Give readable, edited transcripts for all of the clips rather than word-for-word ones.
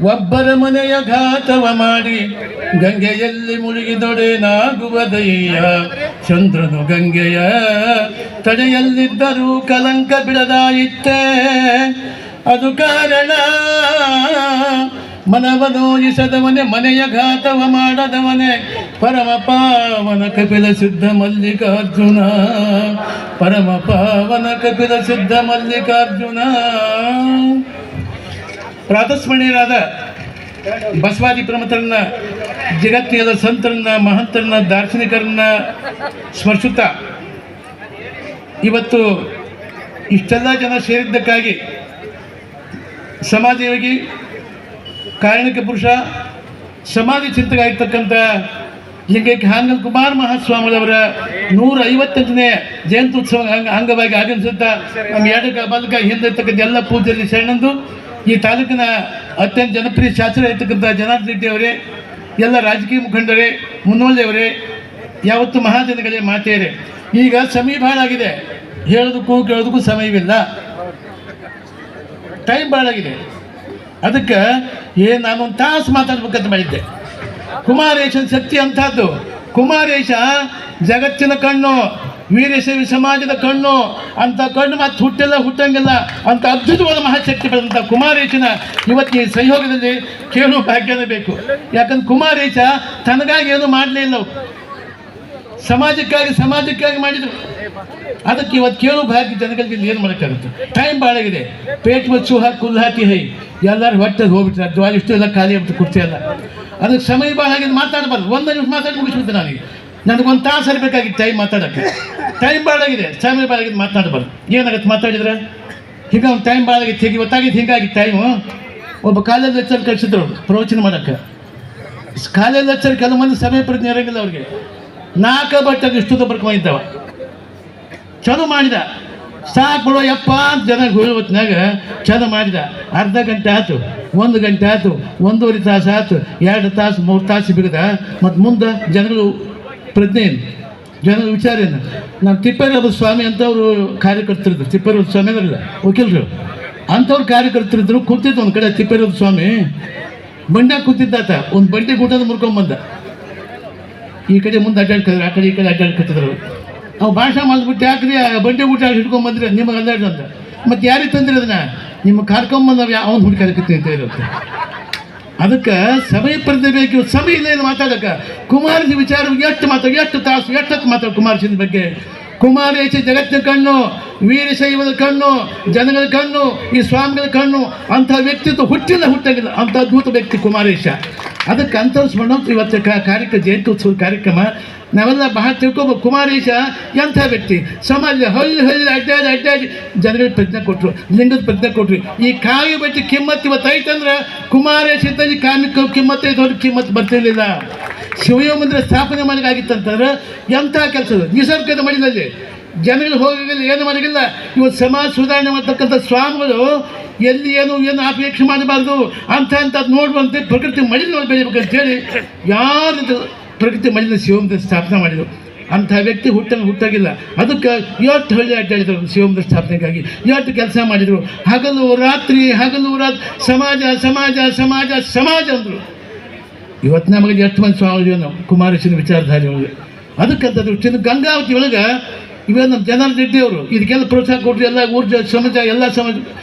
ಒಬ್ಬರ ಮನೆಯ ಘಾತವ ಮಾಡಿ ಗಂಗೆಯಲ್ಲಿ ಮುಳುಗಿದೊಡೆನಾಗುವುದಯ್ಯ. ಚಂದ್ರನು ಗಂಗೆಯ ತಡೆಯಲ್ಲಿದ್ದರೂ ಕಲಂಕ ಬಿಡದಾಯಿತ್ತೆ. ಅದು ಕಾರಣ ಮನವನೋಯಿಸದವನೇ, ಮನೆಯ ಘಾತವ ಮಾಡದವನೇ ಪರಮ ಪಾವನ ಕಪಿಲ ಸಿದ್ಧ ಮಲ್ಲಿಕಾರ್ಜುನ. ಪರಮ ಪಾವನ ಕಪಿಲ ಸಿದ್ಧ ಮಲ್ಲಿಕಾರ್ಜುನ. ಪ್ರಾತಸ್ಮರಣೀಯರಾದ ಬಸವಾದಿ ಪ್ರಮುಖರನ್ನ, ಜಗತ್ತಿನ ಸಂತರನ್ನ, ಮಹಂತರನ್ನ, ದಾರ್ಶನಿಕರನ್ನ ಸ್ಮರಿಸುತ್ತಾ ಇವತ್ತು ಇಷ್ಟೆಲ್ಲ ಜನ ಸೇರಿದ್ದಕ್ಕಾಗಿ ಸಮಾಜಯೋಗಿ, ಕಾರಣಿಕ ಪುರುಷ, ಸಮಾಧಿ ಚಿಂತಕ ಆಗಿರ್ತಕ್ಕಂಥ ಲಿಂಗೈಕ್ಯ ಹಾನಗಲ್ ಕುಮಾರ ಮಹಾಸ್ವಾಮಿಗಳವರ 158ನೇ ಜಯಂತ್ಯುತ್ಸವ ಅಂಗವಾಗಿ ಆಗಮಿಸುತ್ತಾ ನಮ್ಮ ಎಡಕ ಬಲಕ ಹಿಂದಿರ್ತಕ್ಕಂಥ ಎಲ್ಲ ಪೂಜೆಯಲ್ಲಿ ಶರಣಂದು, ಈ ತಾಲೂಕಿನ ಅತ್ಯಂತ ಜನಪ್ರಿಯ ಶಾಸಕ ಇರ್ತಕ್ಕಂಥ ಜನಾರ್ದನ್ ರೆಡ್ಡಿ ಅವರೇ, ಎಲ್ಲ ರಾಜಕೀಯ ಮುಖಂಡರೇ, ಮುನ್ನೋಳಿಯವರೇ, ಯಾವತ್ತು ಮಹಾಜನಗಳೇ, ಮಾತೆಯರೇ, ಈಗ ಸಮಯ ಭಾಳ ಆಗಿದೆ. ಹೇಳೋದಕ್ಕೂ ಕೇಳೋದಕ್ಕೂ ಸಮಯವಿಲ್ಲ, ಟೈಮ್ ಭಾಳ ಆಗಿದೆ. ಅದಕ್ಕೆ ನಾನೊಂದು ತಾಸು ಮಾತಾಡ್ಬೇಕಂತ ಮಾಡಿದ್ದೆ. ಕುಮಾರೇಶನ ಶಕ್ತಿ ಅಂಥದ್ದು. ಕುಮಾರೇಶ ಜಗತ್ತಿನ ಕಣ್ಣು, ವೀರಶೈವ ಸಮಾಜದ ಕಣ್ಣು. ಅಂಥ ಕಣ್ಣು ಮತ್ತು ಹುಟ್ಟಂಗಿಲ್ಲ ಅಂಥ ಅದ್ಭುತವಾದ ಮಹಾಶಕ್ತಿ ಬೆಳೆದಂಥ ಕುಮಾರೇಶನ ಇವತ್ತು ಈ ಸಂಯೋಗದಲ್ಲಿ ಕೇಳುವ ಭಾಗ್ಯನೇ ಬೇಕು. ಯಾಕಂದ್ರೆ ಕುಮಾರೇಶ ತನಗಾಗಿ ಏನು ಮಾಡಲೇ ಇಲ್ಲ, ಸಮಾಜಕ್ಕಾಗಿ ಮಾಡಿದರು. ಅದಕ್ಕೆ ಇವತ್ತು ಕೇಳುವ ಭಾಗ್ಯ ಜನಗಳಿಗೆ ಏನು ಮಾಡೋಕ್ಕಾಗುತ್ತೆ? ಟೈಮ್ ಭಾಳಾಗಿದೆ. ಪೇಟ್ ಮತ್ತು ಚೂಹಾ ಕುಲ್ಹಾತಿ ಹೈ, ಎಲ್ಲರೂ ಹೊಟ್ಟೆಗೆ ಹೋಗ್ಬಿಟ್ರೆ ಅದು ಇಷ್ಟು ಎಲ್ಲ ಖಾಲಿ ಆಗ್ಬಿಟ್ಟು ಕುರ್ಚಿ ಎಲ್ಲ. ಅದಕ್ಕೆ ಸಮಯ ಭಾಳ ಆಗಿದೆ, ಮಾತಾಡಬಾರ್ದು. 1 ನಿಮಿಷ ಮಾತಾಡಿ ಮುಗಿಸ್ಬಿಡ್ತೆ. ನನಗೊಂದು ತಾಸು ಇರಬೇಕಾಗಿತ್ತು ಟೈಮ್ ಮಾತಾಡೋಕ್ಕೆ. ಟೈಮ್ ಭಾಳಾಗಿದೆ, ಸಮಯ ಭಾಳಾಗಿದೆ, ಮಾತಾಡಬಾರ್ದು. ಏನಾಗುತ್ತೆ ಮಾತಾಡಿದ್ರೆ? ಈಗ ಒಂದು ಟೈಮ್ ಭಾಳಾಗಿತ್ತು. ಹೀಗೆ ಇವತ್ತಾಗಿತ್ತು, ಹೀಗಾಗಿ ಟೈಮು. ಒಬ್ಬ ಕಾಲೇಜ್ ಲೆಕ್ಚರ್ ಕಳಿಸಿದ್ರು ಪ್ರವಚನ ಮಾಡೋಕ್ಕೆ. ಕಾಲೇಜ್ ಲೆಕ್ಚರ್ ಕೆಲವು ಮಂದಿ ಸಮಯ ಪ್ರಜ್ಞೆ ಇರೋಂಗಿಲ್ಲ ಅವ್ರಿಗೆ. 4 ಬಟ್ಟೆಗೆ ಇಷ್ಟು ಬರ್ಕೊಂಡಿದ್ದಾವ. ಚಲೋ ಮಾಡಿದ, ಸಾಕು ಬಿಡೋ ಯಪ್ಪ ಅಂತ ಜನ ಹೊತ್ನಾಗ ಚಲೋ ಮಾಡಿದ. ಅರ್ಧ ಗಂಟೆ ಆಯ್ತು, 1 ಗಂಟೆ ಆಯ್ತು, 1.5 ತಾಸು ಆಯ್ತು, 2 ತಾಸು 3 ತಾಸು ಬಿಗದ. ಮತ್ತು ಮುಂದೆ ಜನಗಳು ಪ್ರಜ್ಞೆ ಏನು, ಜನರ ವಿಚಾರ ಏನು? ನಾನು ತಿಪ್ಪೇರೂರು ಸ್ವಾಮಿ ಅಂತವರು ಕಾರ್ಯಕರ್ತರಿದ್ರು. ತಿಪ್ಪೇರೂರು ಸ್ವಾಮಿ ಅವರಿಲ್ಲ, ವಕೀಲರು ಅಂಥವ್ರು ಕಾರ್ಯಕರ್ತರಿದ್ರು. ಕೂತಿದ್ದು ಒಂದು ಕಡೆ ತಿಪ್ಪೇರೂರು ಸ್ವಾಮಿ ಬಂಡ್ಯಾಗ ಕೂತಿದ್ದಾತ. ಒಂದು ಬಂಡಿ ಊಟದ ಮುರ್ಕೊಂಬಂದ. ಈ ಕಡೆ ಮುಂದೆ ಅಡ್ಡಾಡ್ಕಿದ್ರು, ಆ ಕಡೆ ಈ ಕಡೆ ಅಡ್ಡಾಡ್ಕೊತಿದ್ರು. ಅವು ಭಾಷೆ ಮಾಡಿಬಿಟ್ಟು ಯಾಕ್ರಿ ಬಂಡಿ ಊಟ ಹಿಡ್ಕೊಂಬಂದ್ರೆ ನಿಮಗೆ ಅಲ್ಲಾಡ್ದು ಅಂತ. ಮತ್ತು ಯಾರಿಗೆ ತಂದಿರಿ ಅದನ್ನ? ನಿಮ್ಮ ಕಾರ್ಕೊಂಬಂದು ಅವ್ನು ಹುಡುಕಾಡಕ್ಕೆ ಅಂತ ಇರುತ್ತೆ. ಅದಕ್ಕೆ ಸಮಯ ಪ್ರಜ್ಞೆ ಬೇಕು. ಸಮಯ ಇಲ್ಲ ಏನು ಮಾತಾಡೋಕ್ಕೆ. ಕುಮಾರಜಿ ವಿಚಾರ ಎಷ್ಟು ತಾಸು ಎಷ್ಟೊತ್ತು ಮಾತಾಡ ಕುಮಾರಜಿನ ಬಗ್ಗೆ. ಕುಮಾರೇಶ ಜಗತ್ತಿನ ಕಣ್ಣು, ವೀರಶೈವದ ಕಣ್ಣು, ಜನಗಳ ಕಣ್ಣು, ಈ ಸ್ವಾಮಿಗಳ ಕಣ್ಣು. ಅಂಥ ವ್ಯಕ್ತಿತ್ವ ಹುಟ್ಟಂಗಿಲ್ಲ ಅಂಥ ಅದ್ಭುತ ವ್ಯಕ್ತಿ ಕುಮಾರೇಶ. ಅದಕ್ಕೆ ಅಂಥವ್ರು ಸ್ಮರಣ ಇವತ್ತು ಜಯಂತ್ಯುತ್ಸವ ಕಾರ್ಯಕ್ರಮ ನಾವೆಲ್ಲ ಬಹಳ ತಿಳ್ಕೊಬೇಕು. ಕುಮಾರೇಶ ಎಂಥ ವ್ಯಕ್ತಿ. ಸಮಾಜ ಹಳ್ಳಿ ಅಡ್ಡಾಡಿ ಜನಗಳಿಗೆ ಪ್ರಜ್ಞೆ ಕೊಟ್ಟರು, ಲಿಂಗದ ಪ್ರಜ್ಞೆ ಕೊಟ್ಟರು. ಈ ಕಾವಿ ಬಟ್ಟೆ ಕಿಮ್ಮತ್ತು ಇವತ್ತು ಐತಂದ್ರೆ ಕುಮಾರೇಶ ಇದ್ದಲ್ಲಿ ಕಿಮ್ಮತ್ತು ಐದವ್ರಿಗೆ ಕಿಮ್ಮತ್ತು ಬರ್ತಿರ್ಲಿಲ್ಲ. ಶಿವಯೋಗ ಮಂದಿರ ಸ್ಥಾಪನೆ ಮಾಡಿಗಾಗಿತ್ತಂತಂದ್ರೆ ಎಂಥ ಕೆಲಸದ ನಿಸರ್ಗದ ಮಡಿಲಲ್ಲಿ ಜನಗಳು ಹೋಗಿಲ್ಲ, ಏನು ಮಾಡಿಲ್ಲ. ಇವತ್ತು ಸಮಾಜ ಸುಧಾರಣೆ ಮಾಡ್ತಕ್ಕಂಥ ಸ್ವಾಮಿಗಳು ಎಲ್ಲಿ ಏನು ಅಪೇಕ್ಷೆ ಮಾಡಬಾರ್ದು ಅಂಥದ್ದು ನೋಡುವಂತೆ ಪ್ರಕೃತಿ ಮಡಿಲಲ್ಲಿ ಬೆಳಿಬೇಕಂತೇಳಿ ಯಾರು ಪ್ರಕೃತಿ ಮಡಿಲ ಶಿವಮಂದಿರ ಸ್ಥಾಪನೆ ಮಾಡಿದರು. ಅಂಥ ವ್ಯಕ್ತಿ ಹುಟ್ಟಾಗಿಲ್ಲ. ಅದಕ್ಕೆ 8 ಹಳ್ಳಿ ಅಡ್ಡಾಡಿದರು ಶಿವಮಂದಿರ ಸ್ಥಾಪನೆಗಾಗಿ. 8 ಕೆಲಸ ಮಾಡಿದರು. ಹಗಲು ರಾತ್ರಿ ಸಮಾಜ ಸಮಾಜ ಸಮಾಜ ಸಮಾಜ ಅಂದರು. ಇವತ್ತು ನಮಗೆ 8 ಮಂದಿ ಸ್ವಾಮಿಗಳು ನಾವು ಕುಮಾರೇಶನ ವಿಚಾರಧಾರೆ ಒಳಗೆ. ಅದಕ್ಕಂಥ ದೃಷ್ಟಿಯಿಂದ ಗಂಗಾವತಿ ಒಳಗೆ ಇವಾಗ ನಮ್ಮ ಜನಾರ್ದನ್ ರೆಡ್ಡಿ ಅವರು ಇದಕ್ಕೆಲ್ಲ ಪ್ರೋತ್ಸಾಹ ಕೊಟ್ಟರು. ಎಲ್ಲ ಊರ್ಜ ಸಮಾಜ ಎಲ್ಲ ಸಮಾಜ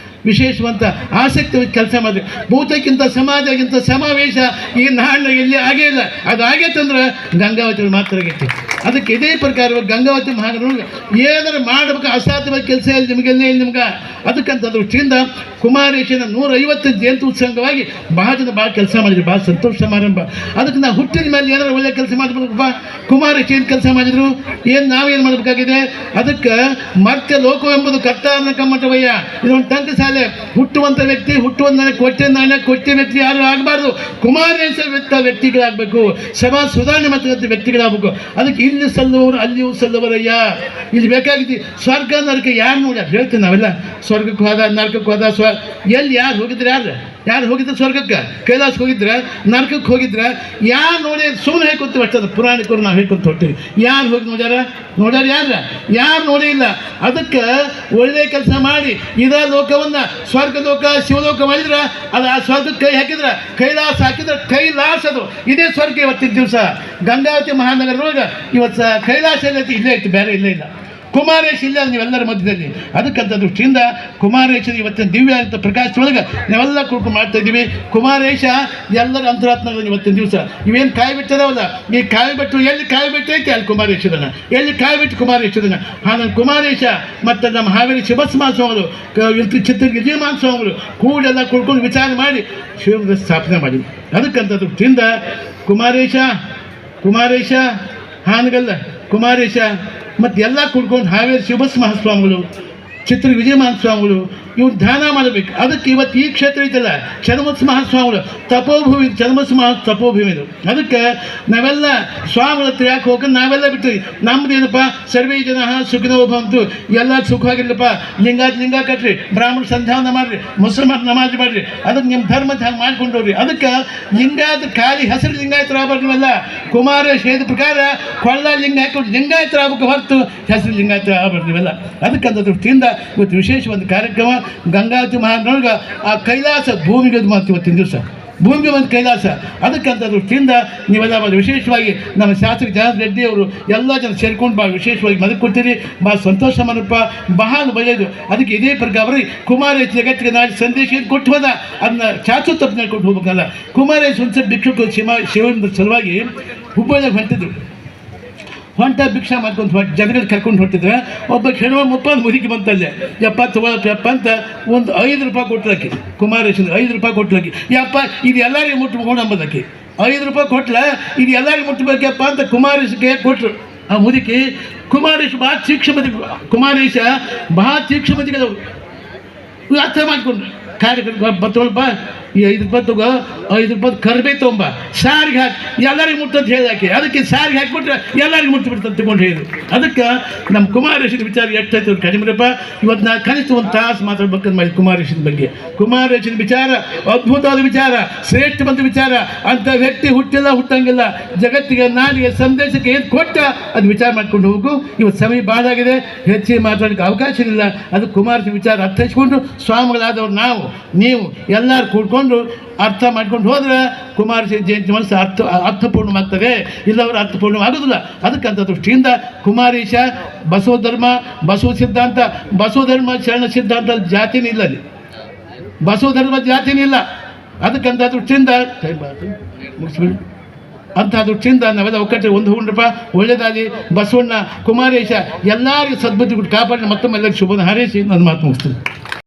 ವಿಶೇಷವಂತ ಆಸಕ್ತಿ ಕೆಲಸ ಮಾಡಿದೆ. ಬಹುತೇಕಿಂತ ಸಮಾಜಕ್ಕಿಂತ ಸಮಾವೇಶ ಈ ನಾಡಿನ ಎಲ್ಲಿ ಆಗೇ ಇಲ್ಲ. ಅದು ಆಗೈತಂದ್ರೆ ಗಂಗಾವತಿ ಮಾತ್ರ ಆಗೈತಿ. ಅದಕ್ಕೆ ಇದೇ ಪ್ರಕಾರವಾಗಿ ಗಂಗಾವತಿ ಮಹಾನಗರ ಏನಾರು ಮಾಡಬೇಕು, ಅಸಾಧ್ಯವಾದ ಕೆಲಸ ಇಲ್ಲ ನಿಮಗೆಲ್ಲೇ ಇಲ್ಲ ನಿಮ್ಗೆ. ಅದಕ್ಕಂಥ ದೃಷ್ಟಿಯಿಂದ ಕುಮಾರೇಶನ 150 ಜಯಂತ್ಯುತ್ಸವವಾಗಿ ಭಾಳ ಜನ ಭಾಳ ಕೆಲಸ ಮಾಡಿದ್ರು, ಭಾಳ ಸಂತೋಷ ಸಮಾರಂಭ. ಅದಕ್ಕೆ ನಾವು ಹುಟ್ಟಿದ ಮೇಲೆ ಏನಾರು ಒಳ್ಳೆ ಕೆಲಸ ಮಾಡಬೇಕಪ್ಪ. ಕುಮಾರೇಶ ಏನು ಕೆಲಸ ಮಾಡಿದರು, ನಾವೇನು ಮಾಡಬೇಕಾಗಿದೆ? ಅದಕ್ಕೆ ಮರ್ತ್ಯ ಲೋಕ ಎಂಬುದು ಕರ್ತಾರನ ಕಮ್ಮಟವಯ್ಯ. ಇದೊಂದು ಟಂಕ ಸಾಲೆ. ಹುಟ್ಟುವಂಥ ವ್ಯಕ್ತಿ, ಕೊಟ್ಟೆ ನಾಣ್ಯ ಕೊಟ್ಟೆ ವ್ಯಕ್ತಿ ಯಾರು ಆಗಬಾರ್ದು. ಕುಮಾರೇಶ ವ್ಯಕ್ತಿಗಳಾಗಬೇಕು, ಸಮಾಜ ಸುಧಾರಣೆ ಮಾಡ್ತಕ್ಕಂಥ ವ್ಯಕ್ತಿಗಳಾಗಬೇಕು. ಅದಕ್ಕೆ ಇಲ್ಲಿ ಸಲ್ಲುವವರು ಅಲ್ಲಿಯೂ ಸಲ್ಲುವರಯ್ಯ. ಇಲ್ಲಿ ಬೇಕಾಗಿತ್ತು ಸ್ವರ್ಗ ನರಕ ಯಾರು ನೋಡಿ ಹೇಳ್ತೀವಿ ನಾವೆಲ್ಲ. ಸ್ವರ್ಗಕ್ಕೆ ಹೋದ, ನರಕಕ್ಕೆ ಹೋದ, ಎಲ್ಲಿ ಯಾರು ಹೋಗಿದ್ರೆ ಯಾರು ಹೋಗಿದ್ರೆ ಸ್ವರ್ಗಕ್ಕೆ, ಕೈಲಾಸ ಹೋಗಿದ್ರೆ, ನರಕಕ್ಕೆ ಹೋಗಿದ್ರೆ, ಯಾರು ನೋಡಿ ಸುಮ್ಮನೆ ಹೇಳ್ಕೊಂತೀವಿ ಅಷ್ಟದ ಪುರಾಣಿಕರು ನಾವು ಹೇಳ್ಕೊಂತ ಹೊರ್ತೀವಿ. ಯಾರು ಹೋಗಿ ನೋಡ್ಯಾರ ಯಾರು ನೋಡೇ ಇಲ್ಲ. ಅದಕ್ಕೆ ಒಳ್ಳೆ ಕೆಲಸ ಮಾಡಿ ಇದೇ ಲೋಕವನ್ನು ಸ್ವರ್ಗ ಲೋಕ ಶಿವಲೋಕ ಮಾಡಿದ್ರೆ ಅದು ಆ ಸ್ವರ್ಗಕ್ಕೆ ಕೈ ಹಾಕಿದ್ರೆ, ಕೈಲಾಸ ಹಾಕಿದ್ರೆ ಕೈಲಾಸದು ಇದೇ ಸ್ವರ್ಗ. ಇವತ್ತಿನ ದಿವಸ ಗಂಗಾವತಿ ಮಹಾನಗರದೊಳಗೆ ಇವತ್ತು ಕೈಲಾಸ ಇಲ್ಲೇ ಐತಿ, ಬೇರೆ ಇಲ್ಲೇ ಇಲ್ಲ. ಕುಮಾರೇಶ ಇಲ್ಲ ನೀವೆಲ್ಲರ ಮಧ್ಯದಲ್ಲಿ. ಅದಕ್ಕಂಥ ದೃಷ್ಟಿಯಿಂದ ಕುಮಾರೇಶ ಇವತ್ತಿನ ದಿವ್ಯ ಅಂತ ಪ್ರಕಾಶದೊಳಗೆ ನಾವೆಲ್ಲ ಕುಡ್ಕೊಂಡು ಮಾಡ್ತಾ ಇದ್ದೀವಿ. ಕುಮಾರೇಶ ಎಲ್ಲರ ಅಂತರಾತ್ಮಗಳು ಇವತ್ತಿನ ದಿವಸ ಇವೇನು ಕಾಯಿಬಿಟ್ಟದವಲ್ಲ, ಈ ಕಾಯಿಬಿಟ್ಟು ಎಲ್ಲಿ ಕಾಯಿಬಿಟ್ಟು ಐತಿ ಅಲ್ಲಿ ಕುಮಾರೇಶ್ವರನ, ಎಲ್ಲಿ ಕಾಯಿಬಿಟ್ಟು ಕುಮಾರೇಶ್ವರನ. ನನ್ನ ಕುಮಾರೇಶ ಮತ್ತು ನಮ್ಮ ಹಾವೇರಿ ಶಿವಸ್ಮಾನ ಸ್ವಾಮಿಗಳು, ಚಿತ್ರದುರ್ಗ ವಿಜಯಮಾನ ಸ್ವಾಮಿಗಳು ಕೂಡೆಲ್ಲ ಕುಡ್ಕೊಂಡು ವಿಚಾರ ಮಾಡಿ ಶಿವನ ಸ್ಥಾಪನೆ ಮಾಡಿದ್ವಿ. ಅದಕ್ಕಂಥ ದೃಷ್ಟಿಯಿಂದ ಕುಮಾರೇಶ ಹಾನಗಲ್ಲ ಕುಮಾರೇಶ ಮತ್ತು ಎಲ್ಲ ಕುಡ್ಕೊಂಡು ಹಾವೇರಿ ಶಿವಬಸ್ ಮಹಾಸ್ವಾಮಿಗಳು, ಚಿತ್ರ ವಿಜಯಮಾನ ಸ್ವಾಮಿಗಳು ಇವ್ರು ಧ್ಯಾನ ಮಾಡಬೇಕು. ಅದಕ್ಕೆ ಇವತ್ತು ಈ ಕ್ಷೇತ್ರ ಐತಲ್ಲ ಚನ್ನಬಸ ಮಹಾಸ್ವಾಮಿಗಳು ತಪೋಭೂಮಿ, ಚನ್ನಬಸ ತಪೋಭೂಮಿ ಇದು. ಅದಕ್ಕೆ ನಾವೆಲ್ಲ ಸ್ವಾಮಿಗಳ ಹತ್ರ ಯಾಕೆ ಹೋಗಿ ನಾವೆಲ್ಲ ಬಿಟ್ಟಿವಿ. ನಮ್ದೇನಪ್ಪ ಸರ್ವೇ ಜನ ಸುಖಿನೋ ಭವಂತು, ಎಲ್ಲ ಸುಖವಾಗಿರ್ಲಪ್ಪ. ಲಿಂಗ ಕಟ್ರಿ, ಬ್ರಾಹ್ಮಣ ಸಂಧ್ಯಾವನ ಮಾಡಿರಿ, ಮುಸಲ್ಮಾನ ನಮಾಜ್ ಮಾಡಿರಿ, ಅದಕ್ಕೆ ನಿಮ್ಮ ಧರ್ಮದ ಹಂಗೆ ಮಾಡ್ಕೊಂಡವ್ರಿ. ಅದಕ್ಕೆ ಲಿಂಗಾಯತ ಖಾಲಿ ಹೆಸರು ಲಿಂಗಾಯತರ ಆಗ್ಬಾರ್ದಿವಲ್ಲ. ಕುಮಾರೇಶ ಹೇಳಿದ ಪ್ರಕಾರ ಕೊಳ್ಳ ಲಿಂಗ ಹಾಕೊಂಡು ಲಿಂಗಾಯತರ ಆಗ್ಬೇಕು ಹೊರತು ಹೆಸರು ಲಿಂಗಾಯತರ ಆಗ್ಬಾರ್ದಿವಲ್ಲ. ಅದಕ್ಕಂಥ ದೃಷ್ಟಿಯಿಂದ ಇವತ್ತು ವಿಶೇಷ ಒಂದು ಕಾರ್ಯಕ್ರಮ ಗಂಗಾವತಿ ಮಹಾನೊಳಗೆ ಆ ಕೈಲಾಸ ಭೂಮಿಗೆ ಮಾಡ್ತೀವಿ. ಇವತ್ತಿನ ದಿವಸ ಭೂಮಿಗೆ ಒಂದು ಕೈಲಾಸ. ಅದಕ್ಕಂಥ ದೃಷ್ಟಿಯಿಂದ ನೀವೆಲ್ಲ ವಿಶೇಷವಾಗಿ ನಮ್ಮ ಶಾಸಕ ಜನಾರ್ದನ ರೆಡ್ಡಿ ಅವರು ಎಲ್ಲ ಜನ ಸೇರ್ಕೊಂಡು ಭಾಳ ವಿಶೇಷವಾಗಿ ಮದಕ್ಕೆ ಕೊಡ್ತೀರಿ. ಭಾಳ ಸಂತೋಷ ಮಾಡಪ್ಪ, ಬಹಳ ಒಳ್ಳೆಯದು. ಅದಕ್ಕೆ ಇದೇ ಪ್ರಕಾರ ಕುಮಾರೇಶ ಜಗತ್ತಿಗೆ ನಾಳೆ ಸಂದೇಶ ಏನು ಕೊಟ್ಟು ಹೋದ ಅದನ್ನ ಶಾಶ್ವತ ತಪ್ಪನೆ ಕೊಟ್ಟು ಹೋಗ್ಬೇಕಲ್ಲ. ಕುಮಾರೇಶ ಒಂದು ಭಿಕ್ಷುಕ ಶಿವನ ಸಲುವಾಗಿ ಹುಬ್ಬಳ್ಳಿಗೆ ಹೊಂಟ ಭಿಕ್ಷಾ ಮಾಡ್ಕೊಂಡು ಜನಗಳು ಕರ್ಕೊಂಡು ಹೊಟ್ಟಿದ್ರೆ ಒಬ್ಬ ಹೆಣ್ಣು ಮುಪ್ಪಂದು ಮುದುಕಿ ಬಂತಲ್ಲೇ, ಯಪ್ಪ ತಗೊಳಪ್ಪ ಅಂತ ಒಂದು 5 ರೂಪಾಯಿ ಕೊಟ್ಲಕ್ಕಿ. ಕುಮಾರೇಶನ್ 5 ರೂಪಾಯಿ ಕೊಟ್ಲಕ್ಕಿ. ಯಪ್ಪ ಇದು ಎಲ್ಲರಿಗೂ ಮುಟ್ಬೇಕು ಅಂಬದಕ್ಕೆ 5 ರೂಪಾಯಿ ಕೊಟ್ಲ, ಇದು ಎಲ್ಲರಿಗೂ ಮುಟ್ಟಬೇಕಪ್ಪ ಅಂತ ಕುಮಾರೇಶಕ್ಕೆ ಕೊಟ್ಟರು. ಆ ಮುದುಕಿ ಕುಮಾರೇಶ ಭಾಳ ತೀಕ್ಷ್ಮತಿ, ಕುಮಾರೇಶ ಭಾಳ ತೀಕ್ಷ್ಮತಿಗಳವರು ಅರ್ಥ ಮಾಡಿಕೊಂಡ್ರು. ಕಾರ್ಯಕ್ರಮ ಬತ್ತೊಳಪ್ಪ ಈ 5 ರೂಪಾಯಿ ತಗೋ, 5 ರೂಪಾಯಿ ಕರ್ಬೇ ತೊಗೊಂಬ, ಸಾರಿಗೆ ಹಾಕಿ ಎಲ್ಲರಿಗೂ ಮುಟ್ಟಂತ ಹೇಳಾಕಿ. ಅದಕ್ಕೆ ಸಾರಿಗೆ ಹಾಕಿಬಿಟ್ರೆ ಎಲ್ಲರಿಗೂ ಮುಟ್ಟಿಬಿಡ್ತಂತ ತಿಳ್ಕೊಂಡು ಹೇಳಿದ್ರು. ಅದಕ್ಕೆ ನಮ್ಮ ಕುಮಾರೇಶನ ವಿಚಾರ ಎಷ್ಟಾಯ್ತು ಕಡಿಮೆರಪ್ಪ. ಇವತ್ತು ನಾನು ಕನಿಷ್ಠ ಒಂದು ತಾಸು ಮಾತಾಡ್ಬೇಕಂತ ಮಾಡಿ ಕುಮಾರೇಶನ ಬಗ್ಗೆ. ಕುಮಾರೇಶನ ವಿಚಾರ ಅದ್ಭುತವಾದ ವಿಚಾರ, ಶ್ರೇಷ್ಠವಾದ ವಿಚಾರ. ಅಂಥ ವ್ಯಕ್ತಿ ಹುಟ್ಟಂಗಿಲ್ಲ. ಜಗತ್ತಿಗೆ ನಾಡಿಗೆ ಸಂದೇಶಕ್ಕೆ ಏನು ಕೊಟ್ಟ ಅದು ವಿಚಾರ ಮಾಡ್ಕೊಂಡು ಹೋಗು. ಇವತ್ತು ಸಮಯ ಭಾಳ ಆಗಿದೆ, ಹೆಚ್ಚಿಗೆ ಮಾತಾಡೋಕ್ಕೆ ಅವಕಾಶ ಇಲ್ಲ. ಅದು ಕುಮಾರೇಶನ ವಿಚಾರ ಅರ್ಥೈಸ್ಕೊಂಡು ಸ್ವಾಮಿಗಳಾದವ್ರು ನೀವು ಎಲ್ಲರೂ ಕೂಡ್ಕೊಂಡು ಅರ್ಥ ಮಾಡ್ಕೊಂಡು ಹೋದ್ರೆ ಕುಮಾರಸ್ವಾಮಿ ಜಯಂತಿ ಮನಸ್ಸು ಅರ್ಥಪೂರ್ಣವಾಗ್ತದೆ, ಇಲ್ಲವರು ಅರ್ಥಪೂರ್ಣವಾಗೋದಿಲ್ಲ. ಅದಕ್ಕಂಥ ದೃಷ್ಟಿಯಿಂದ ಕುಮಾರೇಶ ಬಸವ ಧರ್ಮ, ಬಸವ ಸಿದ್ಧಾಂತ, ಬಸವ ಧರ್ಮ ಶರಣ ಸಿದ್ಧಾಂತ ಜಾತಿನೇ ಇಲ್ಲ, ಅಲ್ಲಿ ಬಸವ ಧರ್ಮ ಜಾತಿನೇ ಇಲ್ಲ. ಅದಕ್ಕಂಥ ದೃಷ್ಟಿಯಿಂದ ಮುಗಿಸ್ಬಿಡಿ. ಅಂಥ ದೃಷ್ಟಿಯಿಂದ ನಾವೆಲ್ಲ ಒಕ್ಕಟ್ಟೆ ಒಂದು ಹುಂಡ್ರಪ್ಪ ಒಳ್ಳೆಯದಾಗಿ ಬಸವಣ್ಣ ಕುಮಾರೇಶ ಎಲ್ಲರಿಗೂ ಸದ್ಬುದ್ಧಿ ಕಾಪಾಡಿ ಮತ್ತೊಮ್ಮೆ ಎಲ್ಲರಿಗೂ ಶುಭನ ಹಾರೈಸಿ ನನ್ನ ಮಾತು ಮುಗಿಸ್ತೀನಿ.